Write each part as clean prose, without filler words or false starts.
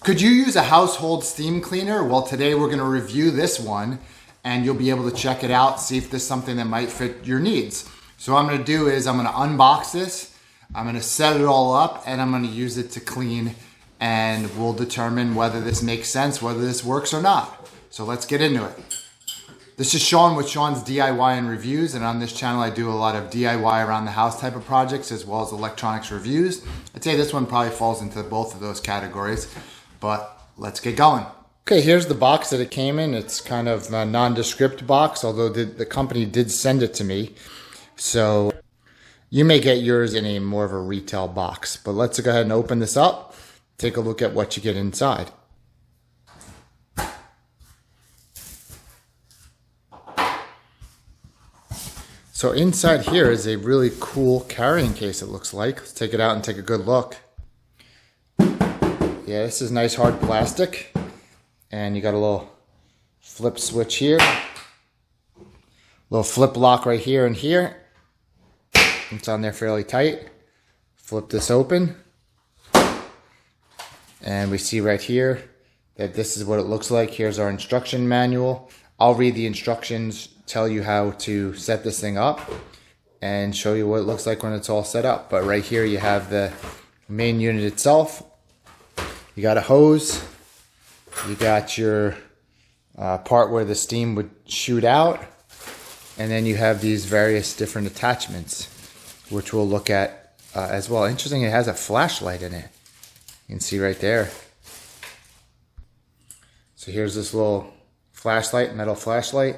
Could you use a household steam cleaner? Well, today we're going to review this one and you'll be able to check it out, see if there's something that might fit your needs. So what I'm going to do is I'm going to unbox this, I'm going to set it all up, and I'm going to use it to clean, and we'll determine whether this makes sense, whether this works or not. So let's get into it. This is Sean with Sean's DIY and Reviews, and on this channel I do a lot of DIY around the house type of projects as well as electronics reviews. I'd say this one probably falls into both of those categories, but let's get going. Okay, here's the box that it came in. It's kind of a nondescript box, although the company did send it to me. So you may get yours in a more of a retail box, but let's go ahead and open this up, take a look at what you get inside. So inside here is a really cool carrying case, it looks like. Let's take it out and take a good look. Yeah, this is nice hard plastic. And you got a little flip switch here. Little flip lock right here and here. It's on there fairly tight. Flip this open. And we see right here that this is what it looks like. Here's our instruction manual. I'll read the instructions, tell you how to set this thing up, and show you what it looks like when it's all set up. But right here you have the main unit itself. You got a hose. You got your part where the steam would shoot out. And then you have these various different attachments, which we'll look at as well. Interesting, it has a flashlight in it. You can see right there. So here's this little flashlight, metal flashlight.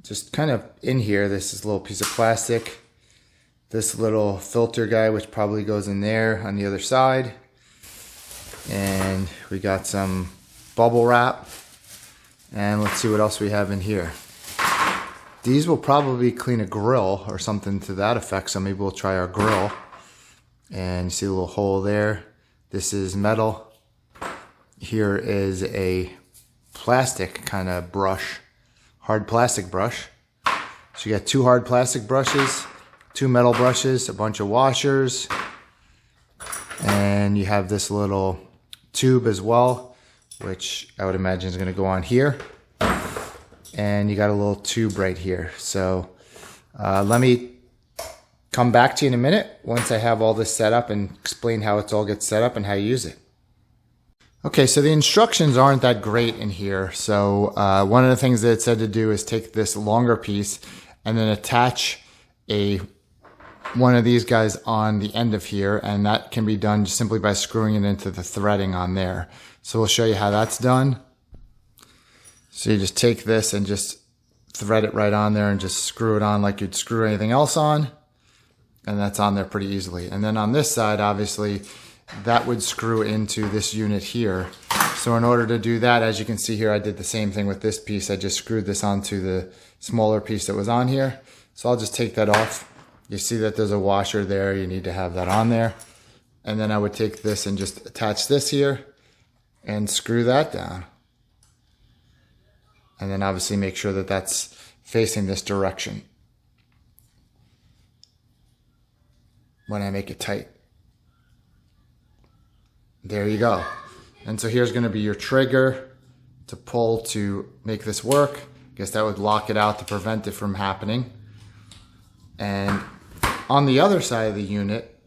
Just kind of in here, this is a little piece of plastic. This little filter guy, which probably goes in there on the other side. And we got some bubble wrap. And let's see what else we have in here. These will probably clean a grill or something to that effect, so maybe we'll try our grill. And you see a little hole there. This is metal. Here is a plastic kind of brush, hard plastic brush. So you got two hard plastic brushes, two metal brushes, a bunch of washers, and you have this little tube as well, which I would imagine is going to go on here. And you got a little tube right here. So let me come back to you in a minute once I have all this set up and explain how it all gets set up and how you use it. Okay, so the instructions aren't that great in here. So one of the things that it said to do is take this longer piece and then attach one of these guys on the end of here, and that can be done just simply by screwing it into the threading on there. So we'll show you how that's done. So you just take this and just thread it right on there and just screw it on like you'd screw anything else on. And that's on there pretty easily. And then on this side, obviously, that would screw into this unit here. So in order to do that, as you can see here, I did the same thing with this piece. I just screwed this onto the smaller piece that was on here. So I'll just take that off. You see that there's a washer there. You need to have that on there. And then I would take this and just attach this here and screw that down. And then obviously make sure that that's facing this direction when I make it tight. There you go. And so here's going to be your trigger to pull to make this work. I guess that would lock it out to prevent it from happening. And on the other side of the unit,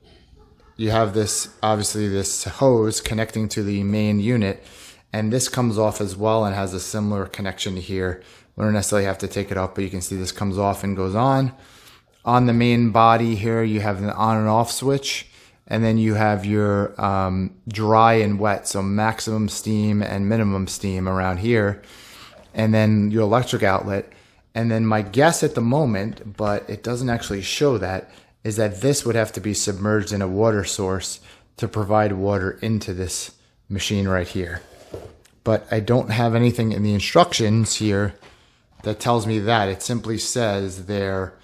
you have this, obviously this hose connecting to the main unit. And this comes off as well and has a similar connection to here. We don't necessarily have to take it off, but you can see this comes off and goes on. On the main body here, you have an on and off switch. And then you have your dry and wet, so maximum steam and minimum steam around here. And then your electric outlet. And then my guess at the moment, but it doesn't actually show that, is that this would have to be submerged in a water source to provide water into this machine right here. But I don't have anything in the instructions here that tells me that. It simply says there,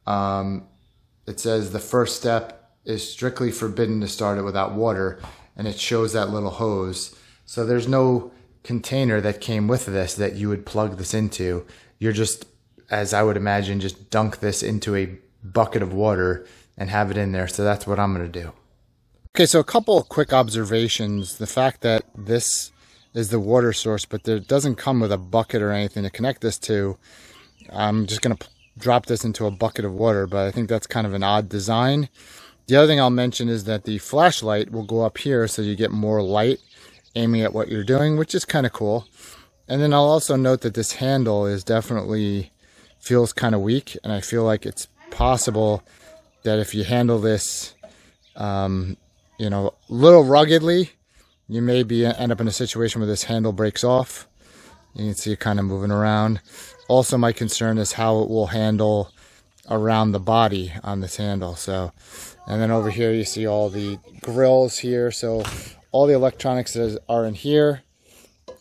it says the first step is strictly forbidden to start it without water, and it shows that little hose. So there's no container that came with this that you would plug this into. You're just, as I would imagine, just dunk this into a bucket of water and have it in there. So that's what I'm going to do. Okay, so a couple of quick observations. The fact that this is the water source, but it doesn't come with a bucket or anything to connect this to. I'm just going to drop this into a bucket of water, but I think that's kind of an odd design. The other thing I'll mention is that the flashlight will go up here so you get more light aiming at what you're doing, which is kind of cool. And then I'll also note that this handle is definitely feels kind of weak, and I feel like it's possible that if you handle this you know, a little ruggedly, you may end up in a situation where this handle breaks off. You can see it kind of moving around. Also, my concern is how it will handle around the body on this handle. So, and then over here you see all the grills here. So all the electronics are in here.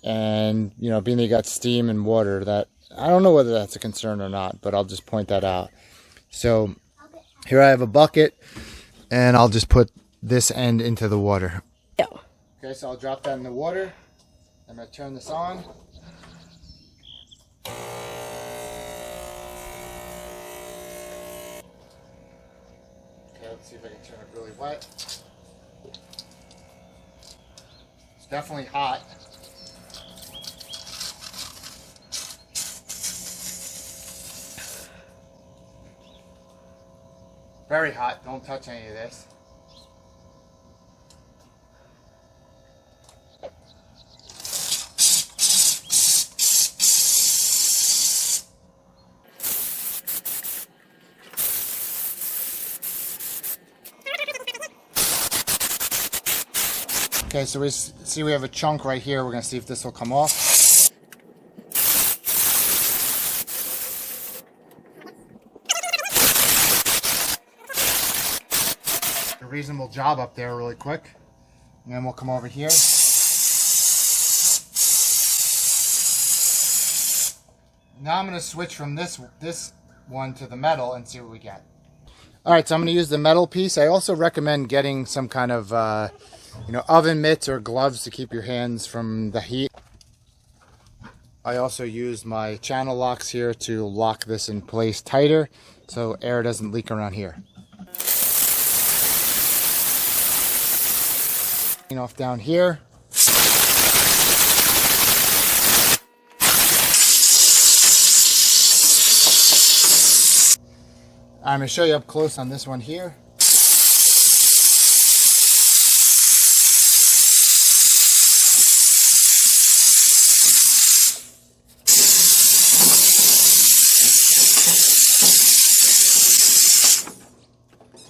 And, you know, being that you got steam and water, that I don't know whether that's a concern or not, but I'll just point that out. So here I have a bucket, and I'll just put this end into the water. Yeah. Okay, so I'll drop that in the water. I'm going to turn this on. Okay, let's see if I can turn it really wet. It's definitely hot. Very hot. Don't touch any of this. Okay, so we see we have a chunk right here. We're going to see if this will come off. A reasonable job up there really quick. And then we'll come over here. Now I'm going to switch from this one to the metal and see what we get. Alright, so I'm going to use the metal piece. I also recommend getting some kind of you know, oven mitts or gloves to keep your hands from the heat. I also use my channel locks here to lock this in place tighter so air doesn't leak around here. Off down here. I'm going to show you up close on this one here.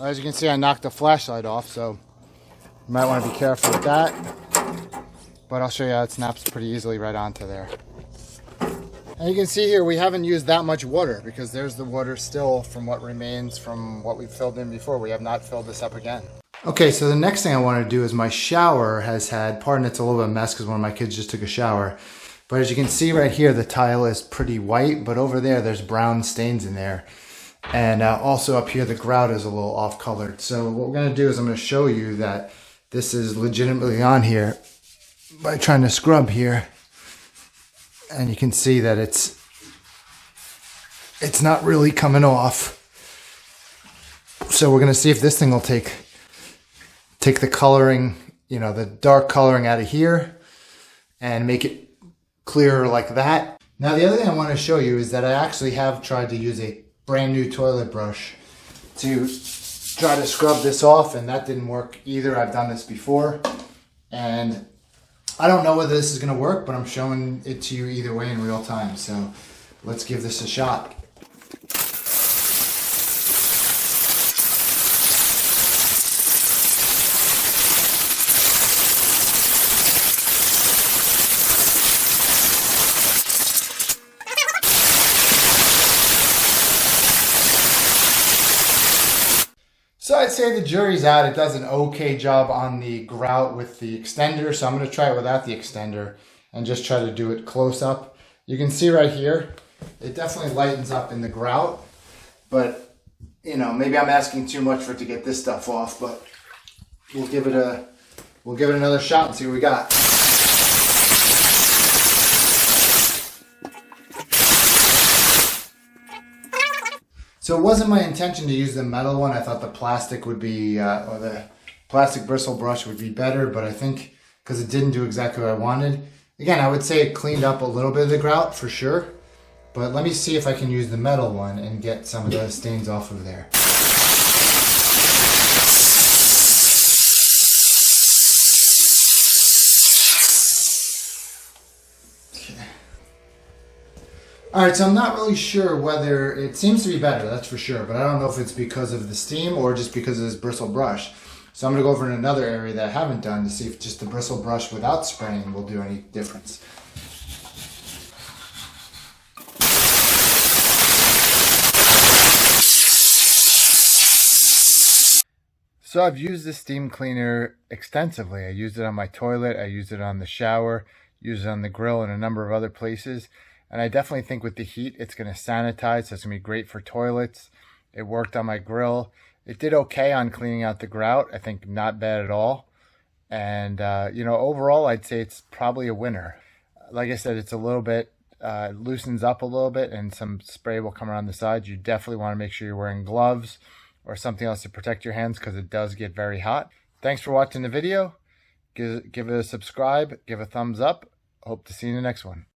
As you can see, I knocked the flashlight off, so you might want to be careful with that. But I'll show you how it snaps pretty easily right onto there. And you can see here we haven't used that much water because there's the water still from what remains from what we filled in before. We have not filled this up again. Okay, so the next thing I want to do is my shower has had, pardon it's a little bit of a mess because one of my kids just took a shower. But as you can see right here, the tile is pretty white, but over there there's brown stains in there. And also up here, the grout is a little off-colored. So what we're going to do is I'm going to show you that this is legitimately on here by trying to scrub here. And you can see that it's not really coming off. So we're going to see if this thing will take the coloring, you know, the dark coloring out of here and make it clearer like that. Now the other thing I want to show you is that I actually have tried to use a brand new toilet brush to try to scrub this off, and that didn't work either. I've done this before, and I don't know whether this is going to work, but I'm showing it to you either way in real time. So let's give this a shot. So I'd say the jury's out. It does an okay job on the grout with the extender. So I'm going to try it without the extender and just try to do it close up. You can see right here, it definitely lightens up in the grout. But, you know, maybe I'm asking too much for it to get this stuff off. But we'll give it another shot and see what we got. So it wasn't my intention to use the metal one. I thought the plastic would be, or the Plastic bristle brush would be better, but I think because it didn't do exactly what I wanted. Again, I would say it cleaned up a little bit of the grout for sure, but let me see if I can use the metal one and get some of the stains off of there. Alright, so I'm not really sure whether, it seems to be better, that's for sure, but I don't know if it's because of the steam or just because of this bristle brush. So I'm going to go over in another area that I haven't done to see if just the bristle brush without spraying will do any difference. So I've used this steam cleaner extensively. I used it on my toilet, I used it on the shower, used it on the grill and a number of other places. And I definitely think with the heat, it's going to sanitize, so it's going to be great for toilets. It worked on my grill. It did okay on cleaning out the grout. I think not bad at all. And, overall, I'd say it's probably a winner. Like I said, it's a little bit, loosens up a little bit, and some spray will come around the sides. You definitely want to make sure you're wearing gloves or something else to protect your hands because it does get very hot. Thanks for watching the video. Give it a subscribe, give a thumbs up. Hope to see you in the next one.